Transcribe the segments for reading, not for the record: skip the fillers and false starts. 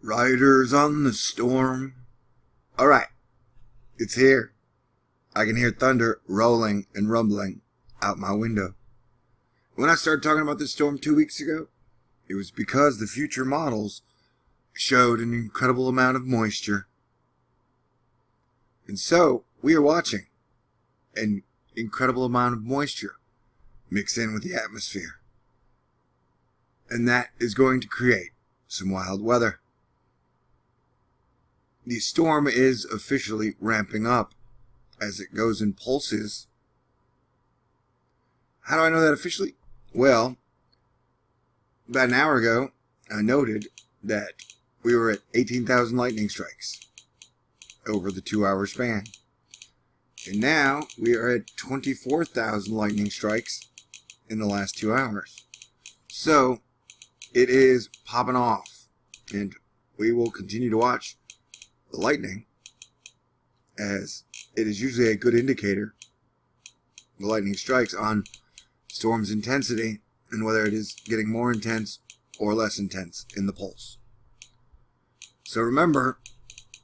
Riders on the storm. Alright, it's here. I can hear thunder rolling and rumbling out my window. When I started talking about this storm 2 weeks ago, it was because the future models showed an incredible amount of moisture. And so, we are watching an incredible amount of moisture mix in with the atmosphere. And that is going to create some wild weather. The storm is officially ramping up as it goes in pulses. How do I know that officially? Well, about an hour ago, I noted that we were at 18,000 lightning strikes over the 2-hour span. And now we are at 24,000 lightning strikes in the last 2 hours. So it is popping off, and we will continue to watch the lightning, as it is usually a good indicator, the lightning strikes, on storm's intensity and whether it is getting more intense or less intense in the pulse. So remember,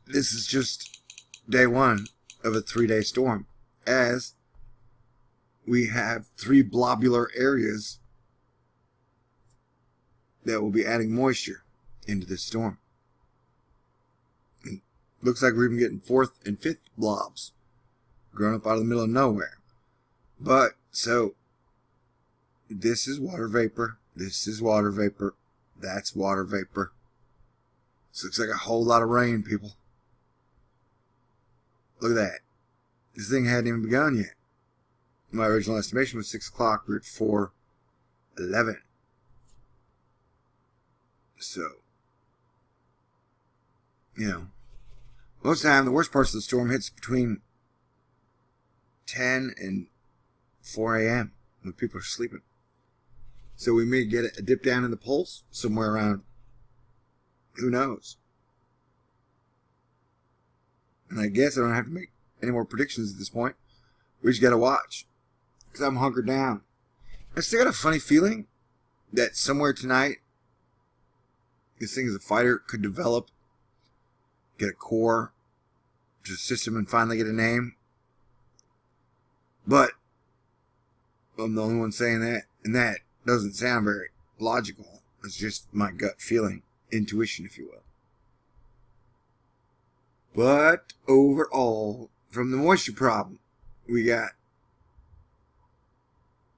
this is just day one of a 3-day storm, as we have 3 blobular areas that will be adding moisture into this storm. Looks like we're even getting 4th and 5th blobs growing up out of the middle of nowhere. But, so, this is water vapor. This is water vapor. That's water vapor. This looks like a whole lot of rain, people. Look at that. This thing hadn't even begun yet. My original estimation was 6 o'clock. We're at 4:11. So, most of the time, the worst parts of the storm hits between 10 and 4 a.m. when people are sleeping. So we may get a dip down in the pulse somewhere around, who knows? And I guess I don't have to make any more predictions at this point. We just got to watch, because I'm hunkered down. I still got a funny feeling that somewhere tonight, this thing as a fighter could develop, get a core, just system, and finally get a name. But I'm the only one saying that, and that doesn't sound very logical. It's just my gut feeling, intuition, if you will. But overall, from the moisture problem, we got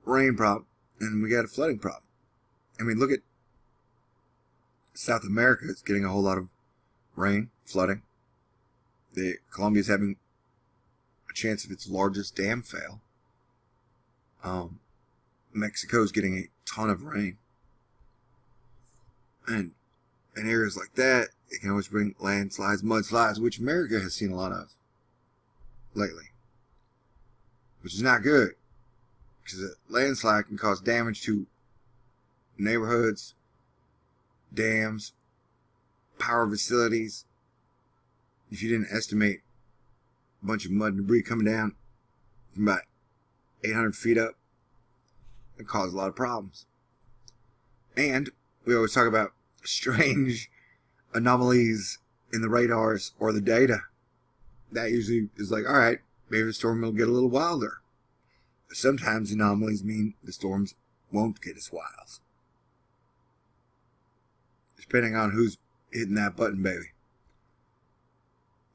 rain problem, and we got a flooding problem. I mean, look at South America. It's getting a whole lot of rain, flooding. Colombia's having a chance of its largest dam fail. Mexico's getting a ton of rain. And in areas like that, it can always bring landslides, mudslides, which America has seen a lot of lately. Which is not good, because a landslide can cause damage to neighborhoods, dams, power facilities. If you didn't estimate a bunch of mud and debris coming down from about 800 feet up, it caused a lot of problems. And we always talk about strange anomalies in the radars or the data. That usually is like, all right, maybe the storm will get a little wilder. But sometimes anomalies mean the storms won't get as wild, depending on who's hitting that button, baby.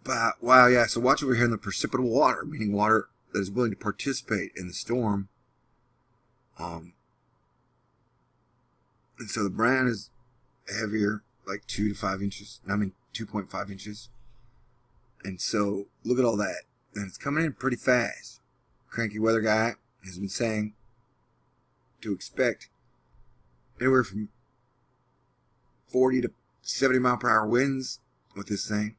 But, wow, yeah, so watch over here in the precipitable water, meaning water that is willing to participate in the storm. And so the brown is heavier, like 2 to 5 inches. 2.5 inches. And so, look at all that. And it's coming in pretty fast. Crankywxguy has been saying to expect anywhere from 40 to 70 mile per hour winds with this thing.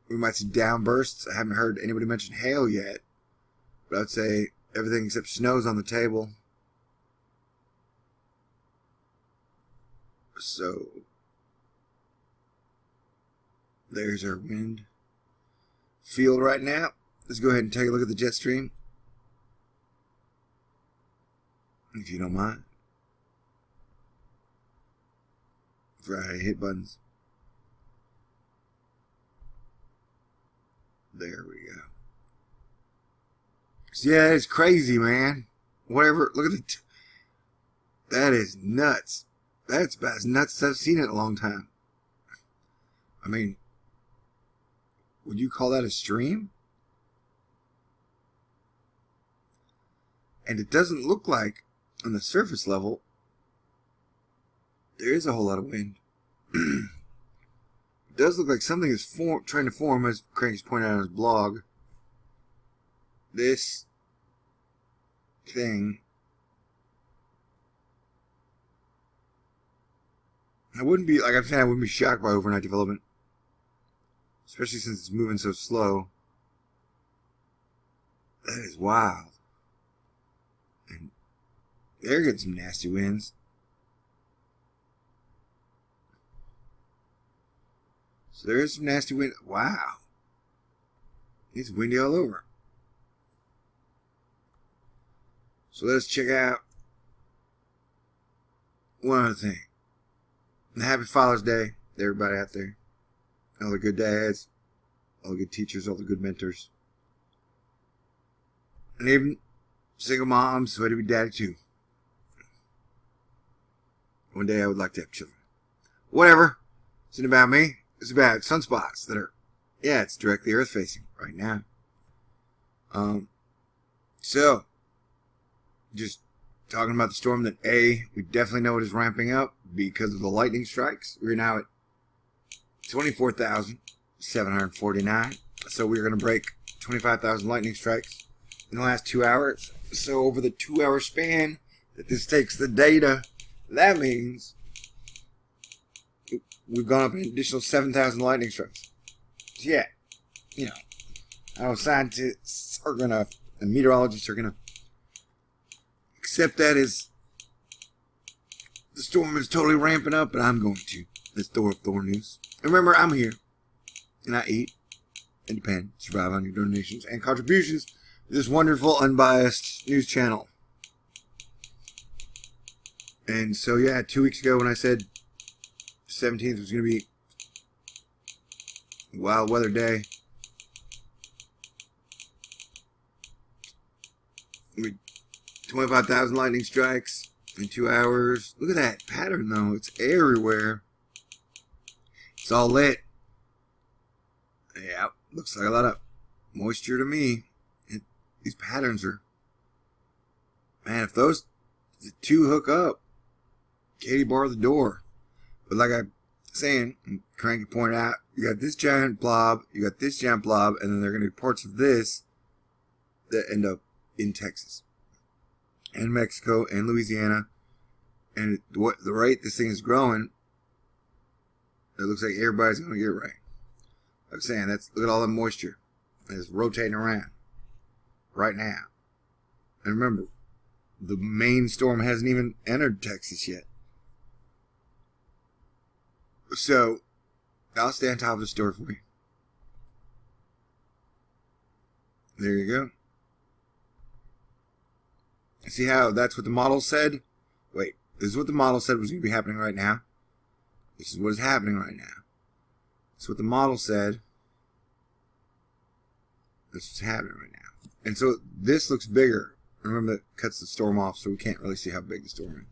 We might see downbursts. I haven't heard anybody mention hail yet, but I'd say everything except snow's on the table. So there's our wind field right now. Let's go ahead and take a look at the jet stream, if you don't mind. Before I hit buttons. There we go. So yeah, it's crazy, man. Whatever. Look at that is nuts. That's about as nuts as I've seen it in a long time. I mean, would you call that a stream? And it doesn't look like, on the surface level, there is a whole lot of wind. It does look like something is trying to form, as Cranky's pointed out on his blog. This thing. I wouldn't be, like I'm saying, I wouldn't be shocked by overnight development. Especially since it's moving so slow. That is wild. And they're getting some nasty winds. So there is some nasty wind. Wow. It's windy all over. So let's check out one other thing. And happy Father's Day to everybody out there. All the good dads, all the good teachers, all the good mentors. And even single moms who had to be daddy too. One day I would like to have children. Whatever. It's not about me. It's about sunspots that are, yeah, it's directly earth facing right now. So, just talking about the storm that we definitely know it is ramping up because of the lightning strikes. We're now at 24,749. So we're going to break 25,000 lightning strikes in the last 2 hours. So over the 2 hour span that this takes the data, that means we've gone up an additional 7,000 lightning strikes. So yeah, you know, our scientists are going to, and meteorologists are going to accept that as the storm is totally ramping up, and I'm going to. Let's throw up THORNEWS. And remember, I'm here, and I eat and depend, survive on your donations and contributions to this wonderful, unbiased news channel. And so, yeah, 2 weeks ago when I said 17th was going to be a wild weather day, 25,000 lightning strikes in 2 hours. Look at that pattern, though. It's everywhere. It's all lit. Yeah, looks like a lot of moisture to me. These patterns are... Man, if those two hook up, Katie barred the door. But like I'm saying, and Cranky pointed out, you got this giant blob, you got this giant blob, and then there are going to be parts of this that end up in Texas and Mexico and Louisiana. And what the rate this thing is growing, it looks like everybody's going to get rain. Like I'm saying, look at all the moisture that's rotating around right now. And remember, the main storm hasn't even entered Texas yet. So, I'll stay on top of the story for you. There you go. See how that's what the model said? Wait, this is what the model said was going to be happening right now. This is what is happening right now. That's what the model said. This is happening right now. And so this looks bigger. Remember, that cuts the storm off, so we can't really see how big the storm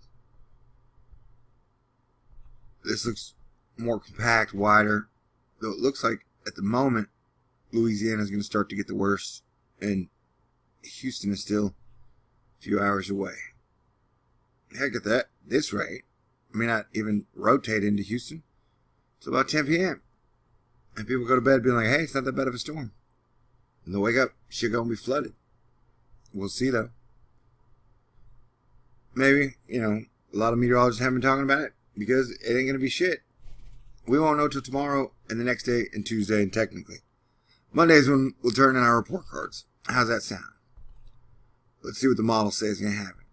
is. This looks more compact, wider. Though it looks like, at the moment, Louisiana is going to start to get the worst. And Houston is still a few hours away. Heck, at this rate, I may not even rotate into Houston until about 10 p.m. And people go to bed being like, hey, it's not that bad of a storm. And they'll wake up, shit gonna be flooded. We'll see, though. Maybe, a lot of meteorologists haven't been talking about it because it ain't gonna be shit. We won't know till tomorrow and the next day and Tuesday, and technically Monday's when we'll turn in our report cards. How's that sound? Let's see what the model says is gonna happen.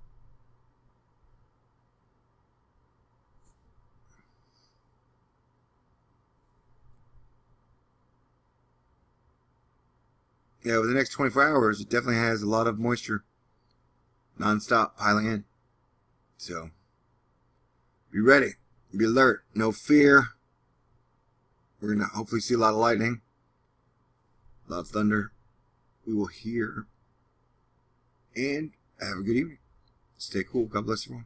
Yeah, over the next 24 hours, it definitely has a lot of moisture non-stop piling in. So, be ready. Be alert. No fear. We're going to hopefully see a lot of lightning. loud of thunder, we will hear. And have a good evening. Stay cool. God bless everyone.